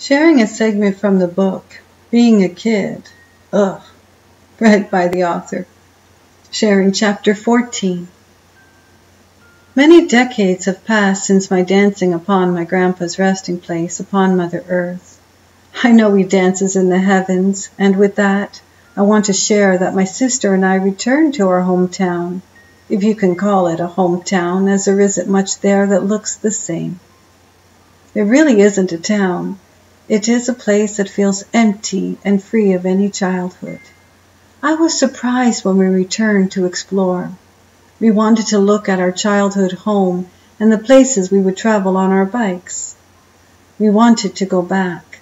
Sharing a segment from the book, Being a Kid, read by the author. Sharing Chapter 14. Many decades have passed since my dancing upon my grandpa's resting place upon Mother Earth. I know he dances in the heavens, and with that, I want to share that my sister and I returned to our hometown, if you can call it a hometown, as there isn't much there that looks the same. It really isn't a town. It is a place that feels empty and free of any childhood. I was surprised when we returned to explore. We wanted to look at our childhood home and the places we would travel on our bikes. We wanted to go back.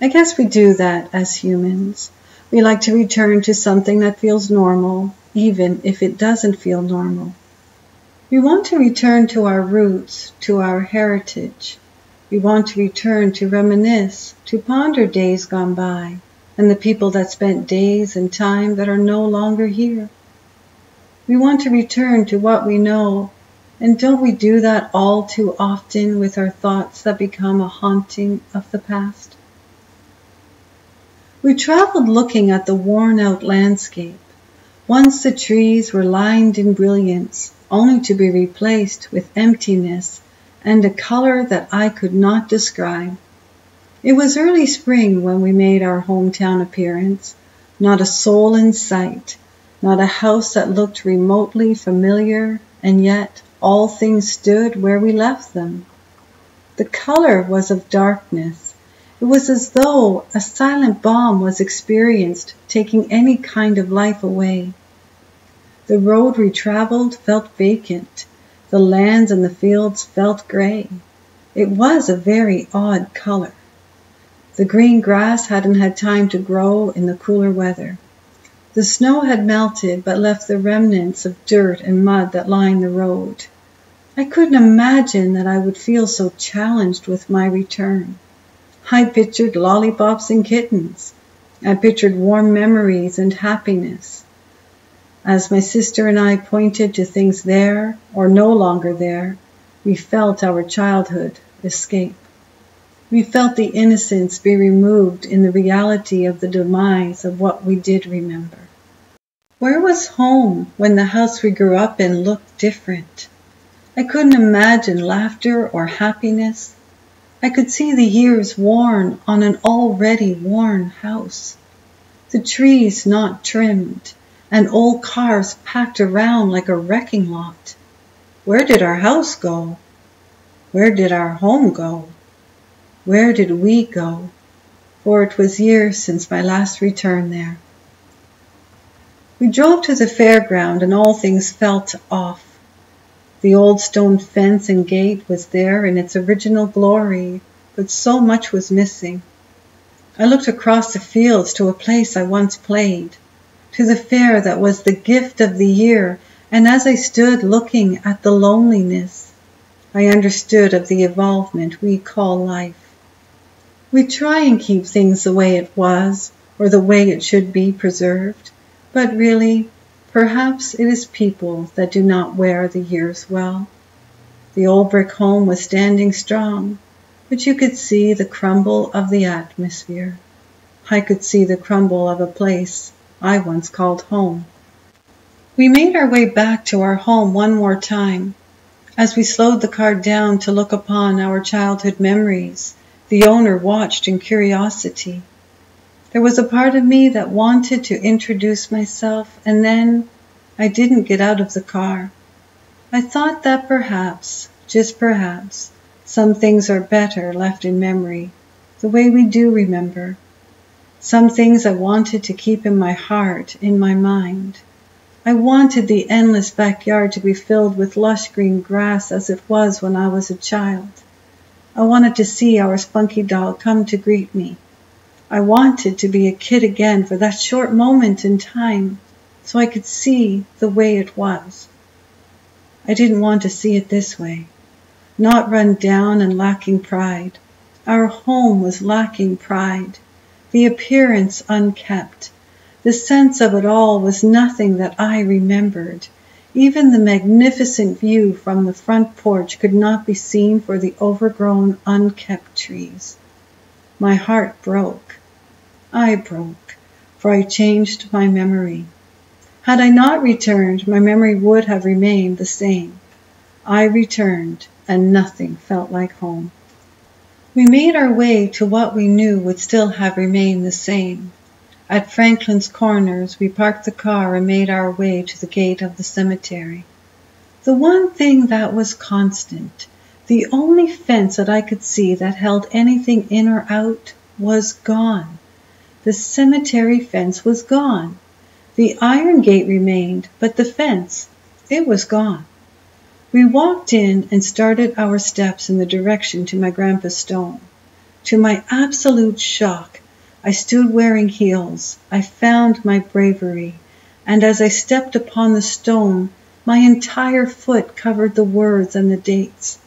I guess we do that as humans. We like to return to something that feels normal, even if it doesn't feel normal. We want to return to our roots, to our heritage. We want to return to reminisce, to ponder days gone by, and the people that spent days and time that are no longer here. We want to return to what we know, and don't we do that all too often with our thoughts that become a haunting of the past? We traveled looking at the worn-out landscape. Once the trees were lined in brilliance, only to be replaced with emptiness and a color that I could not describe. It was early spring when we made our hometown appearance. Not a soul in sight, not a house that looked remotely familiar, and yet all things stood where we left them. The color was of darkness. It was as though a silent bomb was experienced, taking any kind of life away. The road we traveled felt vacant. The lands and the fields felt gray. It was a very odd color. The green grass hadn't had time to grow in the cooler weather. The snow had melted but left the remnants of dirt and mud that lined the road. I couldn't imagine that I would feel so challenged with my return. I pictured lollipops and kittens. I pictured warm memories and happiness. As my sister and I pointed to things there or no longer there, we felt our childhood escape. We felt the innocence be removed in the reality of the demise of what we did remember. Where was home when the house we grew up in looked different? I couldn't imagine laughter or happiness. I could see the years worn on an already worn house. The trees not trimmed, and old cars packed around like a wrecking lot. Where did our house go? Where did our home go? Where did we go? For it was years since my last return there. We drove to the fairground and all things felt off. The old stone fence and gate was there in its original glory, but so much was missing. I looked across the fields to a place I once played, to the fair that was the gift of the year, and as I stood looking at the loneliness, I understood of the evolvement we call life. We try and keep things the way it was, or the way it should be preserved, but really, perhaps it is people that do not wear the years well. The old brick home was standing strong, but you could see the crumble of the atmosphere. I could see the crumble of a place I once called home. We made our way back to our home one more time. As we slowed the car down to look upon our childhood memories, the owner watched in curiosity. There was a part of me that wanted to introduce myself, and then I didn't get out of the car. I thought that perhaps, just perhaps, some things are better left in memory, the way we do remember. Some things I wanted to keep in my heart, in my mind. I wanted the endless backyard to be filled with lush green grass as it was when I was a child. I wanted to see our spunky doll come to greet me. I wanted to be a kid again for that short moment in time, so I could see the way it was. I didn't want to see it this way, not run down and lacking pride. Our home was lacking pride. The appearance unkept. The sense of it all was nothing that I remembered. Even the magnificent view from the front porch could not be seen for the overgrown, unkept trees. My heart broke. I broke, for I changed my memory. Had I not returned, my memory would have remained the same. I returned, and nothing felt like home. We made our way to what we knew would still have remained the same. At Franklin's Corners, we parked the car and made our way to the gate of the cemetery. The one thing that was constant, the only fence that I could see that held anything in or out, was gone. The cemetery fence was gone. The iron gate remained, but the fence, it was gone. We walked in and started our steps in the direction to my grandpa's stone. To my absolute shock, I stood wearing heels. I found my bravery, and as I stepped upon the stone, my entire foot covered the words and the dates.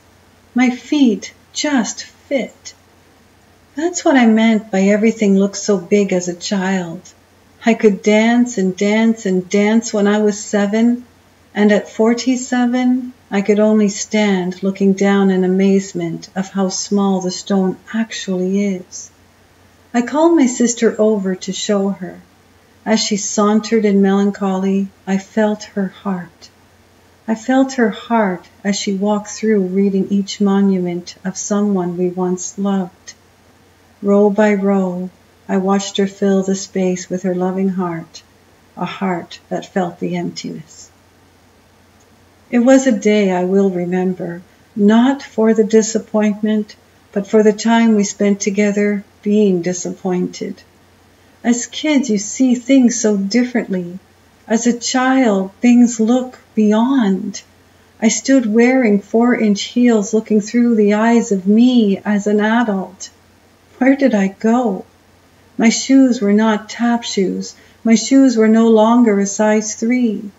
My feet just fit. That's what I meant by everything looked so big as a child. I could dance and dance and dance when I was 7, and at 47, I could only stand looking down in amazement of how small the stone actually is. I called my sister over to show her. As she sauntered in melancholy, I felt her heart. I felt her heart as she walked through reading each monument of someone we once loved. Row by row, I watched her fill the space with her loving heart, a heart that felt the emptiness. It was a day I will remember, not for the disappointment, but for the time we spent together being disappointed. As kids, you see things so differently. As a child, things look beyond. I stood wearing 4-inch heels looking through the eyes of me as an adult. Where did I go? My shoes were not tap shoes. My shoes were no longer a size 3.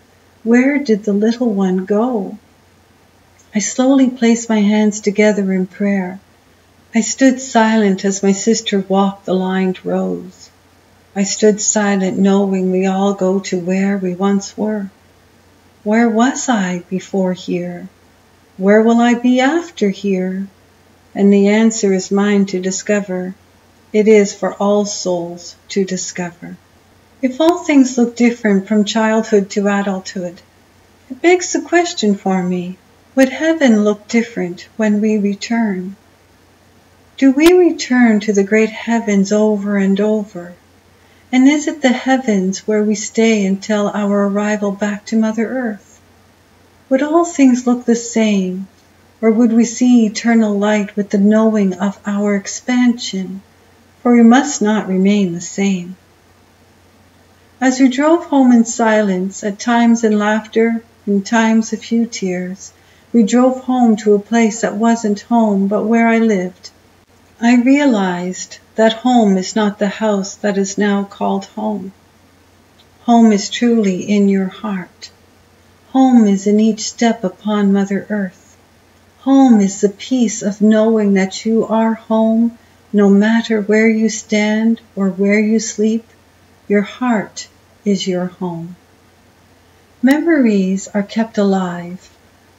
Where did the little one go? I slowly placed my hands together in prayer. I stood silent as my sister walked the lined rows. I stood silent knowing we all go to where we once were. Where was I before here? Where will I be after here? And the answer is mine to discover. It is for all souls to discover. If all things look different from childhood to adulthood, it begs the question for me, would heaven look different when we return? Do we return to the great heavens over and over? And is it the heavens where we stay until our arrival back to Mother Earth? Would all things look the same, or would we see eternal light with the knowing of our expansion? For we must not remain the same. As we drove home in silence, at times in laughter, in times a few tears, we drove home to a place that wasn't home, but where I lived. I realized that home is not the house that is now called home. Home is truly in your heart. Home is in each step upon Mother Earth. Home is the peace of knowing that you are home, no matter where you stand or where you sleep. Your heart is your home. Memories are kept alive,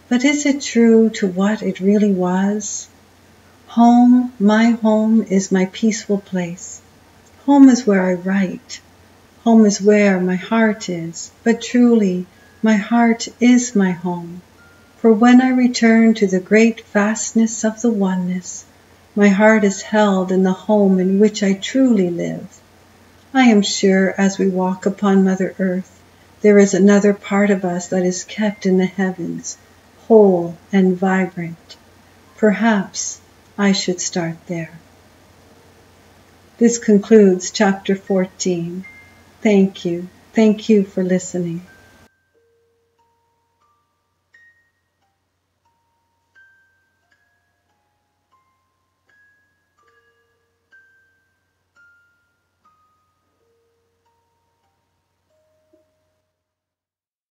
but is it true to what it really was? Home, my home, is my peaceful place. Home is where I write. Home is where my heart is, but truly, my heart is my home. For when I return to the great vastness of the oneness, my heart is held in the home in which I truly live. I am sure as we walk upon Mother Earth, there is another part of us that is kept in the heavens, whole and vibrant. Perhaps I should start there. This concludes chapter 14. Thank you. Thank you for listening.